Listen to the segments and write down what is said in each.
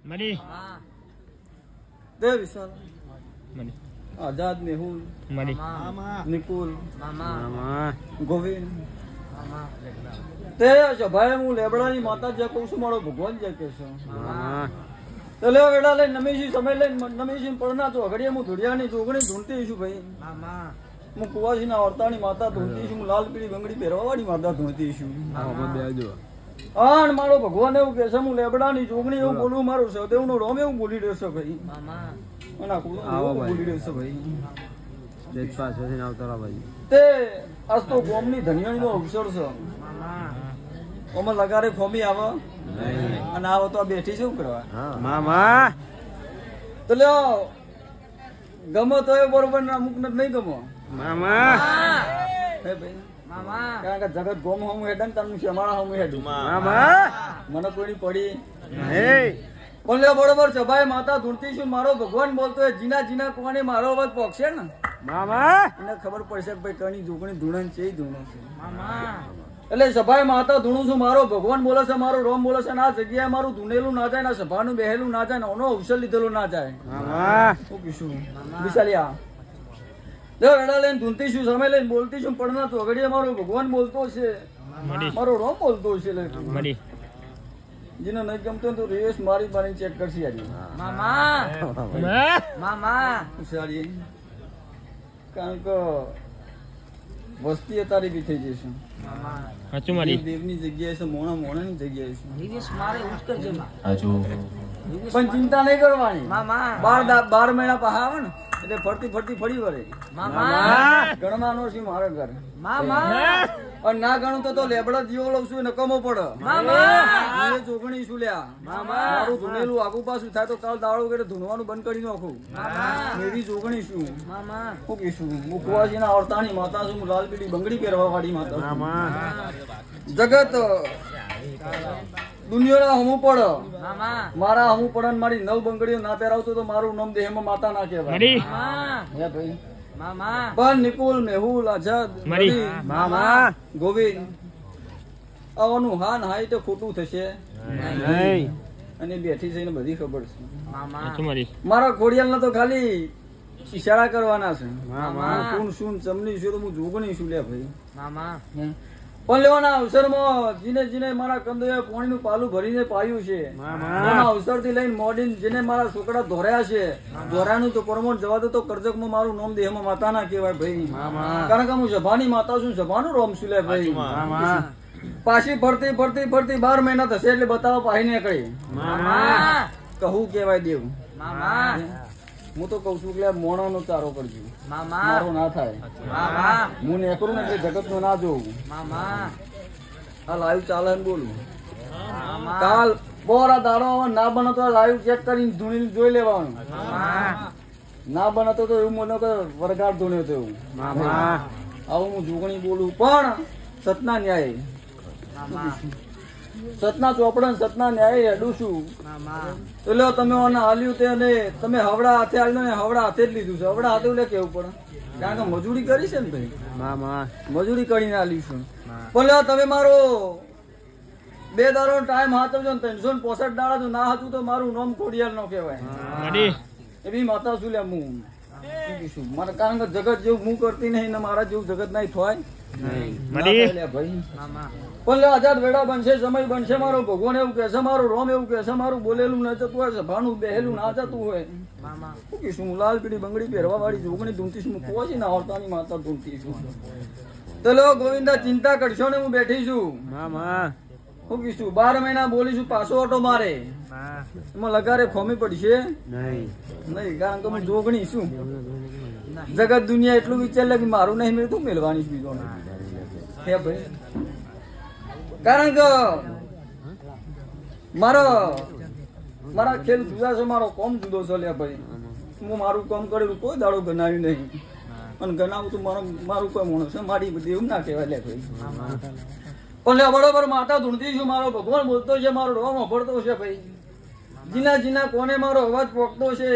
Money दे विशाल money आजाद Mehul money Nikul Govind તે ભાઈ હું લેબડાની માતા જે કહું છું મારો ભગવાન જે કે છે તો લે વેડા લઈ નમીશી સમય લઈ નમીશી પડના તો ઘડીએ હું ધુડિયાની જોગણી ઢૂંઢતી છું ભાઈ હું કુવાસીના વર્તાની માતા ઢૂંઢતી છું, હું લાલ પીળી બંગડી પહેરવાવાળી માતા ઢૂંઢતી છું. હા મારો ભગવાન એવું કે છે હું લેબડાની જોગણી એવું બોલું, મારો સહદેવનો રોમ એવું બોલી રહ્યો છે ભાઈ, એના બોલી રહ્યો છે ભાઈ. તે આજ તો ગોમની ધનિયાણીનો અવસર છે. ઓમાં લગારે ખોમી આવે અને આવો તો આ બેઠી શું કરવા મામા તો લ્યો ગમો તો એ બરોબર ને અમુક ને નહીં ગમો મામા હે ભાઈ કારણ કે જગત ગોમ હમ હેડન તમને શમાળા હમ હેડું મામા મને કોઈ પડી નહીં પણ લ્યો બરોબર છે ભાઈ માતા ધૂણતી છું મારો ભગવાન બોલતો હોય જીના જીના કોને મારો અવાજ પોકશે ને મામા એને ખબર પડશે કે ભાઈ કણી જોગણી ધૂણન છે એ ધૂણો છે એટલે સભાએ માતા ધૂણું છું મારો ભગવાન બોલે છે મારો રોમ બોલે છે આ જગ્યાએ મારું ધૂણેલું ના જાય ને સભાનું બેહેલું ના જાય ને ઓનો અવસર લીધેલું ના જાય મામા શું કીશું વિશાલિયા જો વેડા લઈને ધૂણતી છું સમય લઈને બોલતી છું પણ ના ચોગડીએ મારો ભગવાન બોલતો છે મારો રોમ બોલતો છે જેને નહીં ગમતો તો રેસ મારી મારી ચેક કરશે આજે વિશાલી કારણ કે વસ્તી તારી બી થઈ જશે દેવની જગ્યાએ છે મોણાની જગ્યાએ છે પણ ચિંતા નહીં કરવાની 12 મહિના પહા આવે ને એટલે ફરતી ફરી વળે ગણવાનો છે મારા ઘર અને ના ગણું તો લેબડા જીવો લઉં છું નકમો પડે જોગણી શું લ્યા મારું ધૂણેલું આગુ પાછું થાય તો કાલ દાડો કે ધૂણવાનું બંધ કરી નાખું એવી જોગણી શું શું કહીશું હું કુવાજી ના અવતારની માતા છું લાલ પીળી બંગડી પહેરવા વાળી માતા જગત દુનિયા હમું પડ મારા હમું પડે મારી નવ બંગડીઓ ના પહેરાવતો તો મારું નામ દેહમાં માતા ના કહેવાય હે ભાઈ પણ નિકુલ મેહુલ આઝાદ મામા ગોવિંદ આવવાનું હાન હાઈ તો ખોટું થશે અને બેઠી છે બધી ખબર છે મારા ખોડિયાલ તો ખાલી ઈશારા કરવાના છે શું ચમની છું તો હું જોગણી છું લે ભાઈ પણ લેવાના અવસરમાં જીને મારા કંદોએ પાણીનું પાલું ભરીને પાયું છે અવસર થી લઈને મોડીને જેને મારા છોકરા ધોર્યા છે ધોર્યાનું તો પરમોટ જવા દો તો કરજકમાં મારું નામ દેહમાં માતા ના કહેવાય ભાઈ કારણ કે હું સભાની માતા છું સભાનું રોમ છું લે ભાઈ પાછી ફરતી 12 મહિના થશે એટલે બતાવો પાહી નીકળી કહું કેવાય દેવ હું તો કઉ છું કે મોણો નો ચારો કરજો મારો ના થાય હું નેકરું ને એટલે જગત નું ના જોવું આ લાઈવ ચાલે ને બોલું કાલ બોરા દાડો ના બને તો લાઈવ ચેક કરીને ધૂણી જોઈ લેવાનું ના બને તો એવું મને વરગાડ ધૂણ્યો તો એવું આવું હું જોગણી બોલું પણ સતના ન્યાય સતના ચોપડા સતના ન્યાય હેડું છું તો લ્યો તમે હાલ્યું તે અને તમે હવડા હાથે હાલ્યો ને હવડા હાથે જ લીધું છે હવડા હાથે લે કેવું પડે કારણ કે મજૂરી કરી છે ને ભાઈ મજૂરી કરીને હાલ્યું છું પણ લ્યો તમે મારો 2 દાડો ટાઈમ હાથવજો ને 365 દાડા જો ના હતું તો મારું નામ ખોડિયાર નો કહેવાય એવી માતા છું લે હું મારા કારણ કે જગત જેવું હું કરતી નહીં ને મારા જેવું જગત નહીં થાય ભાઈ પણ આઝાદ વેડા બનશે સમય બનશે મારો ભગવાન એવું કે છે મારું રોમ એવું કે છે મારું બોલેલું ના જતું હોય સભાનું બેહેલું ના જતું હોય શું કહીશું હું લાલ પીળી બંગડી પહેરવા વાળી જોગણી ધૂમતી છું કોશી ના આવતાની માતા ધૂમતી છું તો લો ગોવિંદા ચિંતા કરશો ને હું બેઠી છું શું કહીશું 12 મહિના બોલીશું પાછો ઓટો મારે એમાં લગારે ખોમી પડશે નહીં કારણ કે હું જોગણી છું જગત દુનિયા એટલું વિચાર કે મારું નહીં મેળતું મેળવાની છું બીજો હે ભાઈ કારણ કે મારા ખેલ જુદા છે મારો કોમ જુદો છે લે ભાઈ હું મારું કામ કરેલું કોઈ દાડો ગણાવ્યું નહીં અને ગણાવું તો મારું કોઈ માણસ છે મારી બધી એવું ના કહેવાય લે ભાઈ પણ લે બરોબર માતા ધૂણતી છું મારો ભગવાન બોલતો છે મારો રોમ અભરતો છે ભાઈ જીના કોને મારો અવાજ પોકતો છે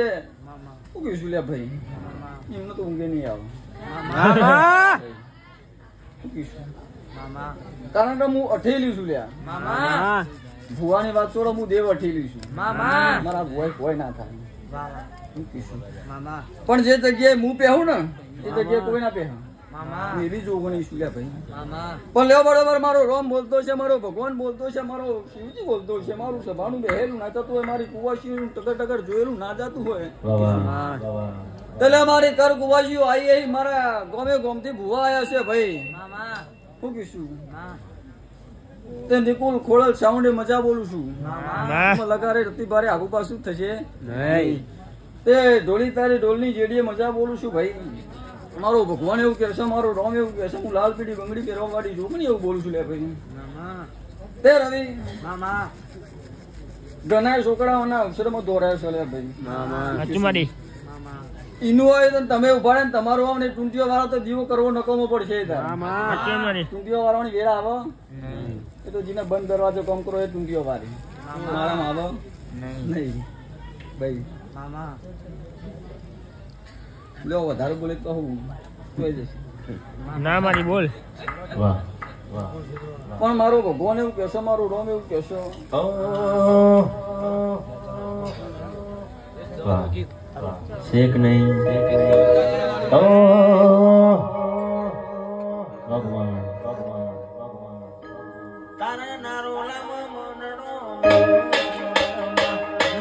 શું કહીશું લે ભાઈ એમને તો ઊંઘે નહીં આવે કારણ કે હું અઠેલી છું લ્યા ભુવાની વાત છોડો હું દેવ અઠેલી છું મારા ભુવાય ના થાય પણ જે જગ્યાએ હું પહેવું ને એ જગ્યાએ કોઈ ના પહે એવી જોગણી છું લ્યા ભાઈ પણ લેવો બરોબર મારો રોમ બોલતો છે મારો ભગવાન બોલતો છે મારો શિવજી બોલતો છે મારું સભાનું બેહેલું ના જતું હોય મારી કુવાસી ટકર જોયેલું ના જતું હોય એટલે મારી કર કુવાસીઓ આવી મારા ગોમે ગોમથી ભુવા આવ્યા છે ભાઈ શું કહીશું તે નિકુલ ખોળલ સાઉન્ડે મજા બોલું છું લગારે રતી ભારે આગુ પાછું થશે તે ઢોલી તારી ઢોલની જેડીએ મજા બોલું છું ભાઈ મારો ભગવાન એવું કે છે મારો રોમ એવું કે છે હું લાલ પીળી બંગડી પહેરવા વાળી જોગણી એવું બોલું છું લે ભાઈ તે રવિ મામા ઘણા છોકરાઓના અક્ષરમાં દોરાયો છે લે ભાઈ. અચુમાડી ઈનું હોય તો તમે ઉભા રહે ને તમારું આવ ને ટૂંટીઓ વાળો તો જીવો કરવો નકોમો પડશે એ તારે. અચુમાડી ટૂંટીઓ વાળાની વેળા આવો એ તો જેને બંધ દરવાજો કામ કરો એ ટૂંટીઓ વાળી મારામાં આવો નહીં ભાઈ. મામા લો વધારે બોલે તો હું જોઈ જશે. ના મારી બોલ પણ મારો ભગવાન એવું કહેશો, મારું રોમ એવું કહેશો. શેક નહીં ભગવાન તારા નારોલામાં મનડો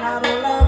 નારોલા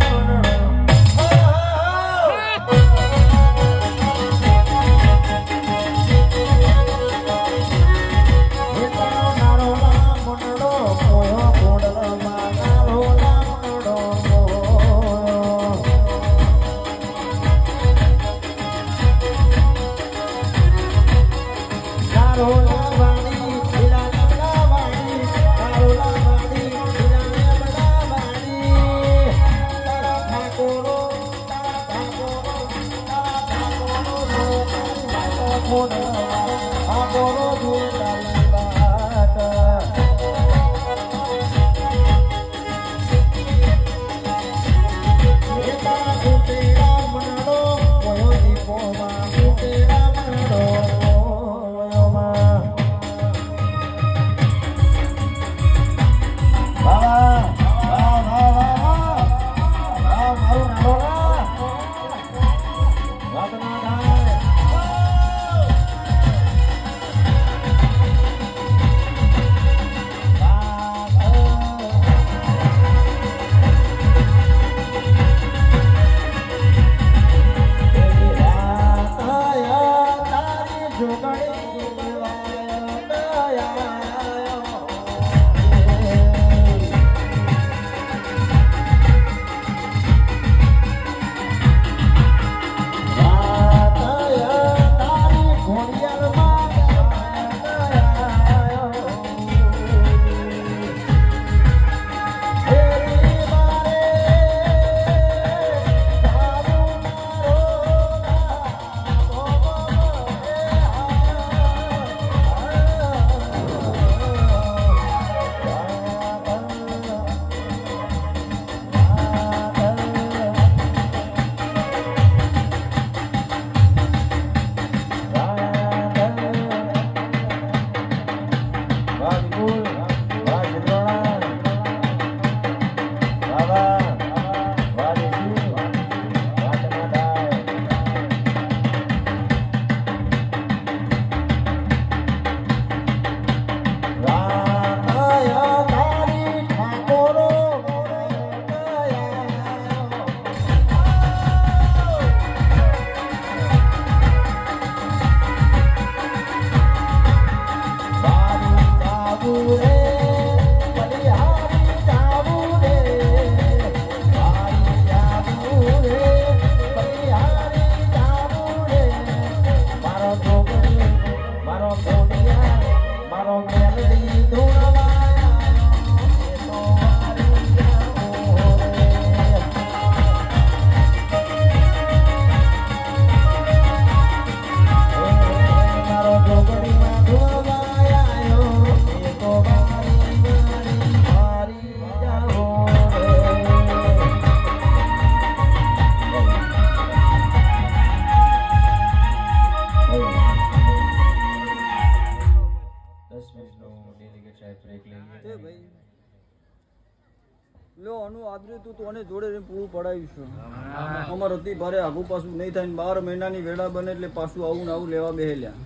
અમારે અતિ ભારે આગું પાછું નહીં થાય. 12 મહિનાની વેળા બને એટલે પાછું આવું ને આવું લેવા બેહેલ્યા.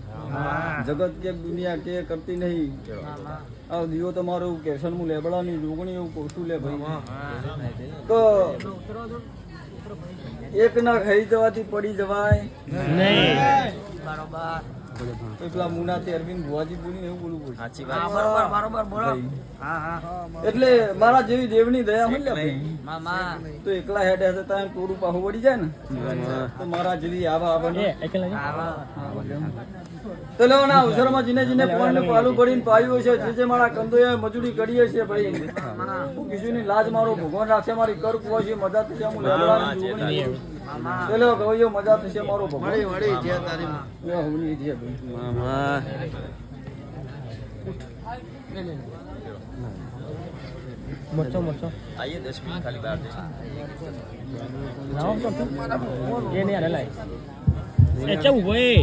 જગત કે દુનિયા કે કરતી નહીં. આ દીવો તમારો એવું કે હું લેબડાની જોગણી એવું કહું લે ભાઈ. તો એક ના ખાઈ જવાથી પડી જવાય નહીં. પેલા મુનાથી અરવિંદ ભુવાજી બોલીને એવું બોલવું પડશે. સાચી હા, વાત બરોબર બોલો. હા હા એટલે મારા જેવી દેવની દયા મળે મામા તો એકલા હેડે હશે તો એમ ટોળું પાહું વળી જાય ને તો મારા જેવી આવા આવે તો લેવાના અવસરમાં જીને જીને પોણને પાલું પડીને પાયું છે જે મારા કંદોએ મજૂરી કરીએ છે ભાઈ હું કીધું લાજ મારો ભગવાન રાખશે મારી કર કુવા છે મજા થશે હું લેવડાની જોગણી કરું. પેલો ગયો મજા થશે મારો ભગવાન મળી જે તારી એ હોલી છે ભાઈ મામા મરચો મરચો આઈએ 10 મિનિટ ખાલી બહાર જઈશું લાવો તો એ નહીં આલે લાય એ ચવું ભાઈ